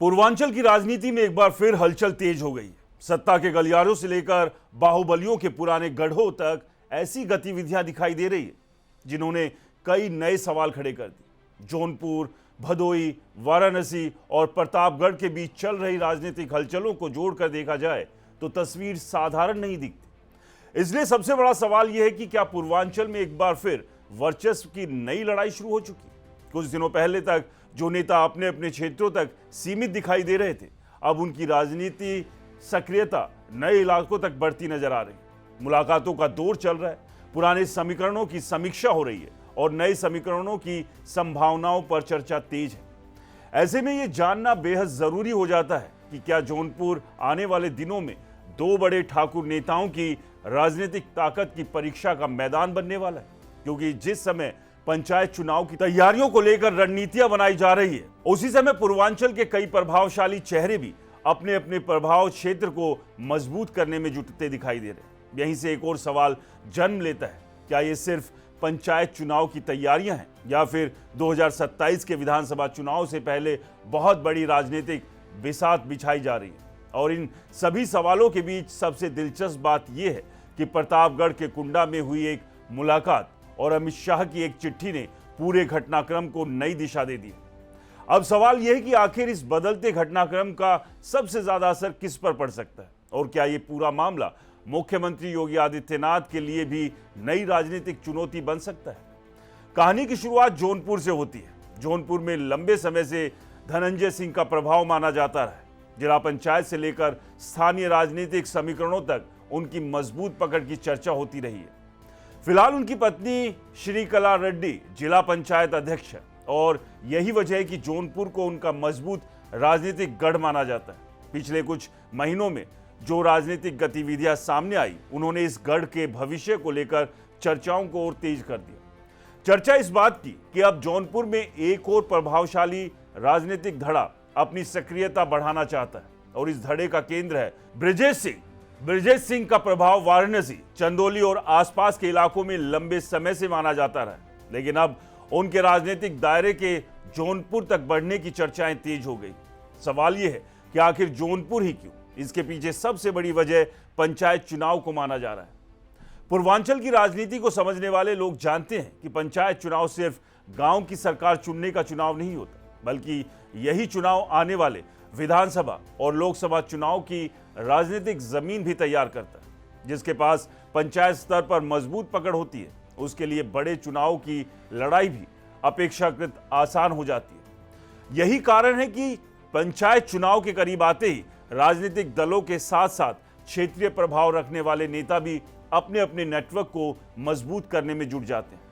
पूर्वांचल की राजनीति में एक बार फिर हलचल तेज हो गई। सत्ता के गलियारों से लेकर बाहुबलियों के पुराने गढ़ों तक ऐसी गतिविधियां दिखाई दे रही है जिन्होंने कई नए सवाल खड़े कर दिए। जौनपुर, भदोई, वाराणसी और प्रतापगढ़ के बीच चल रही राजनीतिक हलचलों को जोड़कर देखा जाए तो तस्वीर साधारण नहीं दिखती। इसलिए सबसे बड़ा सवाल यह है कि क्या पूर्वांचल में एक बार फिर वर्चस्व की नई लड़ाई शुरू हो चुकी? कुछ दिनों पहले तक जो नेता अपने अपने क्षेत्रों तक सीमित दिखाई दे रहे थे, अब उनकी राजनीति सक्रियता नए इलाकों तक बढ़ती नजर आ रही है। मुलाकातों का दौर चल रहा है, पुराने समीकरणों की समीक्षा हो रही है और नए समीकरणों की संभावनाओं पर चर्चा तेज है। ऐसे में यह जानना बेहद जरूरी हो जाता है कि क्या जौनपुर आने वाले दिनों में दो बड़े ठाकुर नेताओं की राजनीतिक ताकत की परीक्षा का मैदान बनने वाला है, क्योंकि जिस समय पंचायत चुनाव की तैयारियों को लेकर रणनीतियां बनाई जा रही है, उसी समय पूर्वांचल के कई प्रभावशाली चेहरे भी अपने अपने प्रभाव क्षेत्र को मजबूत करने में जुटते दिखाई दे रहे हैं। यहीं से एक और सवाल जन्म लेता है, क्या ये सिर्फ पंचायत चुनाव की तैयारियां हैं या फिर 2027 के विधानसभा चुनाव से पहले बहुत बड़ी राजनीतिक बिसात बिछाई जा रही है? और इन सभी सवालों के बीच सबसे दिलचस्प बात यह है कि प्रतापगढ़ के कुंडा में हुई एक मुलाकात और अमित शाह की एक चिट्ठी ने पूरे घटनाक्रम को नई दिशा दे दी। अब सवाल यह है कि आखिर इस बदलते घटनाक्रम का सबसे ज्यादा असर किस पर पड़ सकता है और क्या यह पूरा मामला मुख्यमंत्री योगी आदित्यनाथ के लिए भी नई राजनीतिक चुनौती बन सकता है? कहानी की शुरुआत जौनपुर से होती है। जौनपुर में लंबे समय से धनंजय सिंह का प्रभाव माना जाता रहा है। जिला पंचायत से लेकर स्थानीय राजनीतिक समीकरणों तक उनकी मजबूत पकड़ की चर्चा होती रही है। फिलहाल उनकी पत्नी श्रीकला रेड्डी जिला पंचायत अध्यक्ष है और यही वजह है कि जौनपुर को उनका मजबूत राजनीतिक गढ़ माना जाता है। पिछले कुछ महीनों में जो राजनीतिक गतिविधियां सामने आई, उन्होंने इस गढ़ के भविष्य को लेकर चर्चाओं को और तेज कर दिया। चर्चा इस बात की कि अब जौनपुर में एक और प्रभावशाली राजनीतिक धड़ा अपनी सक्रियता बढ़ाना चाहता है और इस धड़े का केंद्र है ब्रजेश सिंह। ब्रजेश सिंह का प्रभाव वाराणसी, चंदौली और आसपास के इलाकों में लंबे समय से माना जाता रहा, लेकिन अब उनके राजनीतिक दायरे के जौनपुर तक बढ़ने की चर्चाएं तेज हो गई। सवाल यह है कि आखिर जौनपुर ही क्यों? इसके पीछे सबसे बड़ी वजह पंचायत चुनाव को माना जा रहा है। पूर्वांचल की राजनीति को समझने वाले लोग जानते हैं कि पंचायत चुनाव सिर्फ गांव की सरकार चुनने का चुनाव नहीं होता, बल्कि यही चुनाव आने वाले विधानसभा और लोकसभा चुनाव की राजनीतिक जमीन भी तैयार करता है। जिसके पास पंचायत स्तर पर मजबूत पकड़ होती है, उसके लिए बड़े चुनाव की लड़ाई भी अपेक्षाकृत आसान हो जाती है। यही कारण है कि पंचायत चुनाव के करीब आते ही राजनीतिक दलों के साथ साथ क्षेत्रीय प्रभाव रखने वाले नेता भी अपने अपने नेटवर्क को मजबूत करने में जुट जाते हैं।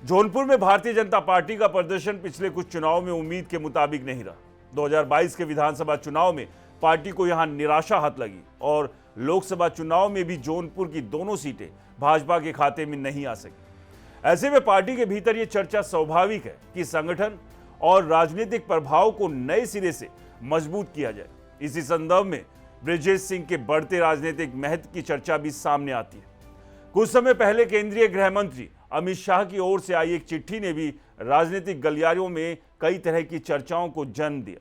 जौनपुर में भारतीय जनता पार्टी का प्रदर्शन पिछले कुछ चुनाव में उम्मीद के मुताबिक नहीं रहा। 2022 के विधानसभा चुनाव में पार्टी को यहां निराशा हाथ लगी और लोकसभा चुनाव में भी जौनपुर की दोनों सीटें भाजपा के खाते में नहीं आ सकी। ऐसे में पार्टी के भीतर यह चर्चा स्वाभाविक है कि संगठन और राजनीतिक प्रभाव को नए सिरे से मजबूत किया जाए। इसी संदर्भ में ब्रजेश सिंह के बढ़ते राजनीतिक महत्व की चर्चा भी सामने आती है। कुछ समय पहले केंद्रीय गृह मंत्री अमित शाह की ओर से आई एक चिट्ठी ने भी राजनीतिक गलियारों में कई तरह की चर्चाओं को जन्म दिया।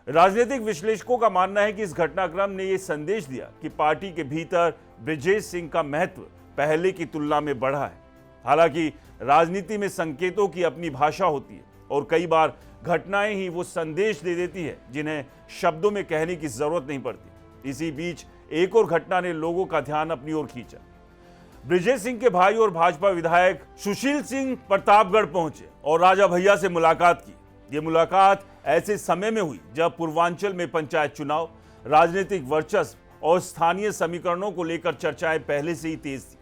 राजनीतिक विश्लेषकों का मानना है कि इस घटनाक्रम ने यह संदेश दिया कि पार्टी के भीतर ब्रजेश सिंह का महत्व पहले की तुलना में बढ़ा है। हालांकि राजनीति में संकेतों की अपनी भाषा होती है और कई बार घटनाएं ही वो संदेश दे देती है जिन्हें शब्दों में कहने की जरूरत नहीं पड़ती। इसी बीच एक और घटना ने लोगों का ध्यान अपनी ओर खींचा। ब्रजेश सिंह के भाई और भाजपा विधायक सुशील सिंह प्रतापगढ़ पहुंचे और राजा भैया से मुलाकात की। ये मुलाकात ऐसे समय में हुई जब पूर्वांचल में पंचायत चुनाव, राजनीतिक वर्चस्व और स्थानीय समीकरणों को लेकर चर्चाएं पहले से ही तेज थी।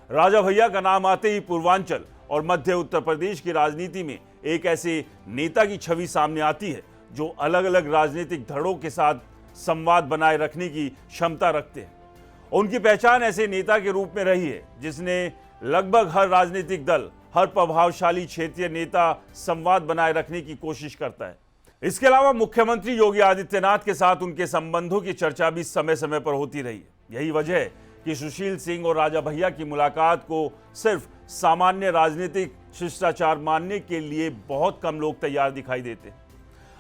राजा भैया का नाम आते ही पूर्वांचल और मध्य उत्तर प्रदेश की राजनीति में एक ऐसे नेता की छवि सामने आती है जो अलग अलग राजनीतिक धड़ों के साथ संवाद बनाए रखने की क्षमता रखते हैं। उनकी पहचान ऐसे नेता के रूप में रही है जिसने लगभग हर राजनीतिक दल, हर प्रभावशाली क्षेत्रीय नेता संवाद बनाए रखने की कोशिश करता है। इसके अलावा मुख्यमंत्री योगी आदित्यनाथ के साथ उनके संबंधों की चर्चा भी समय समय पर होती रही है। यही वजह है कि सुशील सिंह और राजा भैया की मुलाकात को सिर्फ सामान्य राजनीतिक शिष्टाचार मानने के लिए बहुत कम लोग तैयार दिखाई देते।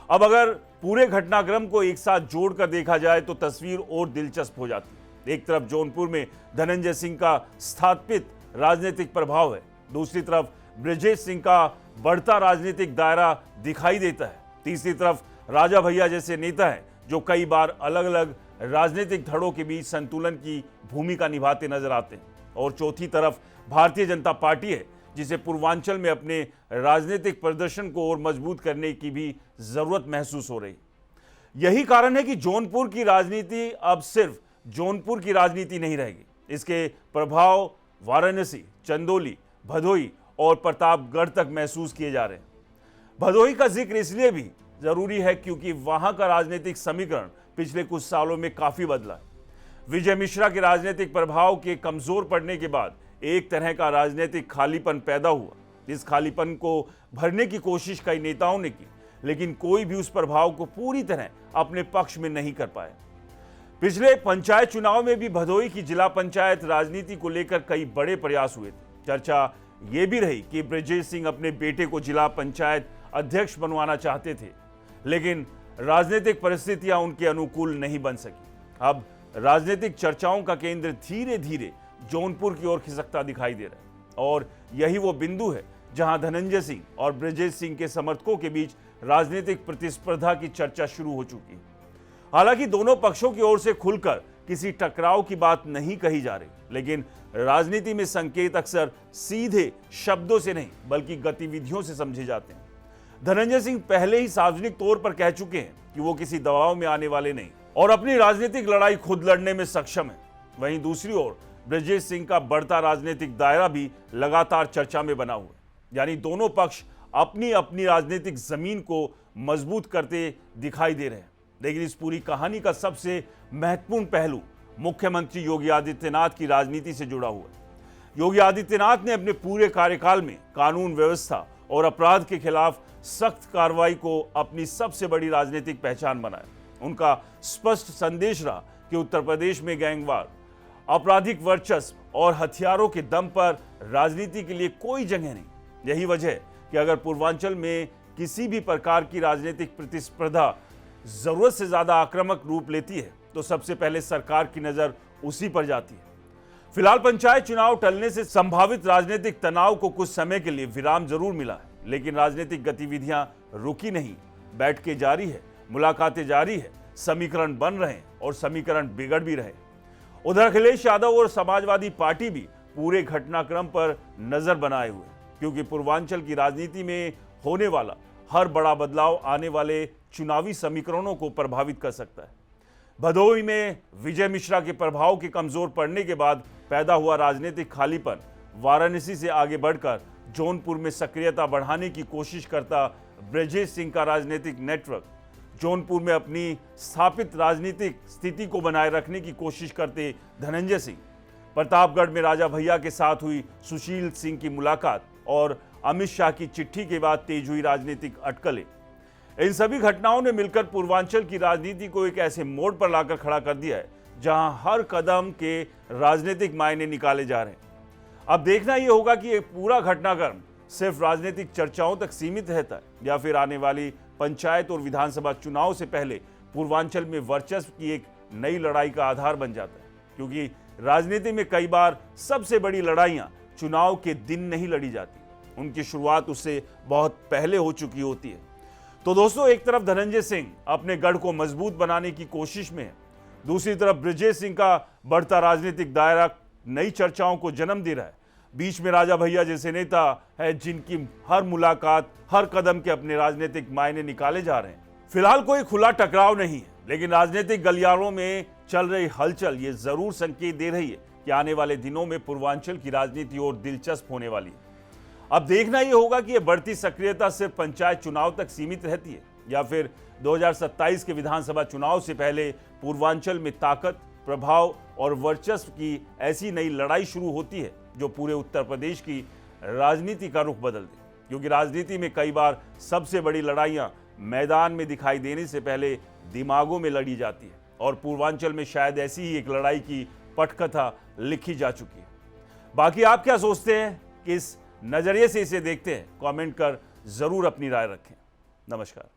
अब अगर पूरे घटनाक्रम को एक साथ जोड़कर देखा जाए तो तस्वीर और दिलचस्प हो जाती है। एक तरफ जौनपुर में धनंजय सिंह का स्थापित राजनीतिक प्रभाव है, दूसरी तरफ ब्रजेश सिंह का बढ़ता राजनीतिक दायरा दिखाई देता है, तीसरी तरफ राजा भैया जैसे नेता हैं जो कई बार अलग अलग राजनीतिक धड़ों के बीच संतुलन की भूमिका निभाते नजर आते हैं, और चौथी तरफ भारतीय जनता पार्टी है जिसे पूर्वांचल में अपने राजनीतिक प्रदर्शन को और मजबूत करने की भी जरूरत महसूस हो रही। यही कारण है कि जौनपुर की राजनीति अब सिर्फ जौनपुर की राजनीति नहीं रहेगी, इसके प्रभाव वाराणसी, चंदौली, भदोही और प्रतापगढ़ तक महसूस किए जा रहे हैं। भदोही का जिक्र इसलिए भी जरूरी है क्योंकि वहां का राजनीतिक समीकरण पिछले कुछ सालों में काफी बदला है। विजय मिश्रा के राजनीतिक प्रभाव के कमजोर पड़ने के बाद एक तरह का राजनीतिक खालीपन पैदा हुआ। इस खालीपन को भरने की कोशिश कई नेताओं ने की, लेकिन कोई भी उस प्रभाव को पूरी तरह अपने पक्ष में नहीं कर पाया। पिछले पंचायत चुनाव में भी भदोही की जिला पंचायत राजनीति को लेकर कई बड़े प्रयास हुए थे। चर्चा यह भी रही कि ब्रजेश सिंह अपने बेटे को जिला पंचायत अध्यक्ष बनवाना चाहते थे, लेकिन राजनीतिक परिस्थितियां उनके अनुकूल नहीं बन सकी। अब राजनीतिक चर्चाओं का केंद्र धीरे धीरे जौनपुर की ओर खिसकता दिखाई दे रहा है, और यही वो बिंदु है जहां धनंजय सिंह और ब्रजेश सिंह के समर्थकों के बीच राजनीतिक प्रतिस्पर्धा की चर्चा शुरू हो चुकी है। हालांकि दोनों पक्षों की ओर से खुलकर किसी टकराव की बात नहीं कही जा रही, लेकिन राजनीति में संकेत अक्सर सीधे शब्दों से नहीं बल्कि गतिविधियों से समझे जाते हैं। धनंजय सिंह पहले ही सार्वजनिक तौर पर कह चुके हैं कि वो किसी दबाव में आने वाले नहीं और अपनी राजनीतिक लड़ाई खुद लड़ने में सक्षम है। वहीं दूसरी ओर ब्रजेश सिंह का बढ़ता राजनीतिक दायरा भी लगातार चर्चा में बना हुआ है, यानी दोनों पक्ष अपनी अपनी राजनीतिक जमीन को मजबूत करते दिखाई दे रहे हैं। लेकिन इस पूरी कहानी का सबसे महत्वपूर्ण पहलू मुख्यमंत्री योगी आदित्यनाथ की राजनीति से जुड़ा हुआ है। योगी आदित्यनाथ ने अपने पूरे कार्यकाल में कानून व्यवस्था और अपराध के खिलाफ सख्त कार्रवाई को अपनी सबसे बड़ी राजनीतिक पहचान बनाया। उनका स्पष्ट संदेश रहा कि उत्तर प्रदेश में गैंगवार, आपराधिक वर्चस्व और हथियारों के दम पर राजनीति के लिए कोई जगह नहीं। यही वजह है कि अगर पूर्वांचल में किसी भी प्रकार की राजनीतिक प्रतिस्पर्धा जरूरत से ज्यादा आक्रामक रूप लेती है तो सबसे पहले सरकार की नजर उसी पर जाती है। फिलहाल पंचायत चुनाव टलने से संभावित राजनीतिक तनाव को कुछ समय के लिए विराम जरूर मिला है, लेकिन राजनीतिक गतिविधियां रुकी नहीं, बैठकें जारी है, मुलाकातें जारी है, समीकरण बन रहे हैं और समीकरण बिगड़ भी रहे। उधर अखिलेश यादव और समाजवादी पार्टी भी पूरे घटनाक्रम पर नजर बनाए हुए, क्योंकि पूर्वांचल की राजनीति में होने वाला हर बड़ा बदलाव आने वाले चुनावी समीकरणों को प्रभावित कर सकता है। भदोही में विजय मिश्रा के प्रभाव के कमजोर पड़ने के बाद पैदा हुआ राजनीतिक खालीपन वाराणसी से आगे बढ़कर जौनपुर में सक्रियता बढ़ाने की कोशिश करता ब्रजेश सिंह का राजनीतिक नेटवर्क, जौनपुर में अपनी स्थापित राजनीतिक स्थिति को बनाए रखने की कोशिश करते धनंजय सिंह, प्रतापगढ़ में राजा भैया के साथ हुई सुशील सिंह की मुलाकात और अमित शाह की चिट्ठी के बाद तेज हुई राजनीतिक अटकलें, इन सभी घटनाओं ने मिलकर पूर्वांचल की राजनीति को एक ऐसे मोड़ पर लाकर खड़ा कर दिया है जहां हर कदम के राजनीतिक मायने निकाले जा रहे हैं। अब देखना यह होगा कि ये पूरा घटनाक्रम सिर्फ राजनीतिक चर्चाओं तक सीमित रहता है या फिर आने वाली पंचायत और विधानसभा चुनाव से पहले पूर्वांचल में वर्चस्व की एक नई लड़ाई का आधार बन जाता है, क्योंकि राजनीति में कई बार सबसे बड़ी लड़ाइयां चुनाव के दिन नहीं लड़ी जाती, उनकी शुरुआत उससे बहुत पहले हो चुकी होती है। तो दोस्तों, एक तरफ धनंजय सिंह अपने गढ़ को मजबूत बनाने की कोशिश में है, दूसरी तरफ ब्रजेश सिंह का बढ़ता राजनीतिक दायरा नई चर्चाओं को जन्म दे रहा है, बीच में राजा भैया जैसे नेता है जिनकी हर मुलाकात, हर कदम के अपने राजनीतिक मायने निकाले जा रहे हैं। फिलहाल कोई खुला टकराव नहीं है, लेकिन राजनीतिक गलियारों में चल रही हलचल ये जरूर संकेत दे रही है कि आने वाले दिनों में पूर्वांचल की राजनीति और दिलचस्प होने वाली है। अब देखना यह होगा कि यह बढ़ती सक्रियता सिर्फ पंचायत चुनाव तक सीमित रहती है या फिर 2027 के विधानसभा चुनाव से पहले पूर्वांचल में ताकत, प्रभाव और वर्चस्व की ऐसी नई लड़ाई शुरू होती है जो पूरे उत्तर प्रदेश की राजनीति का रुख बदल दे। क्योंकि राजनीति में कई बार सबसे बड़ी लड़ाइयां मैदान में दिखाई देने से पहले दिमागों में लड़ी जाती है, और पूर्वांचल में शायद ऐसी ही एक लड़ाई की पटकथा लिखी जा चुकी है। बाकी आप क्या सोचते हैं, किस नजरिए से इसे देखते हैं, कमेंट कर जरूर अपनी राय रखें। नमस्कार।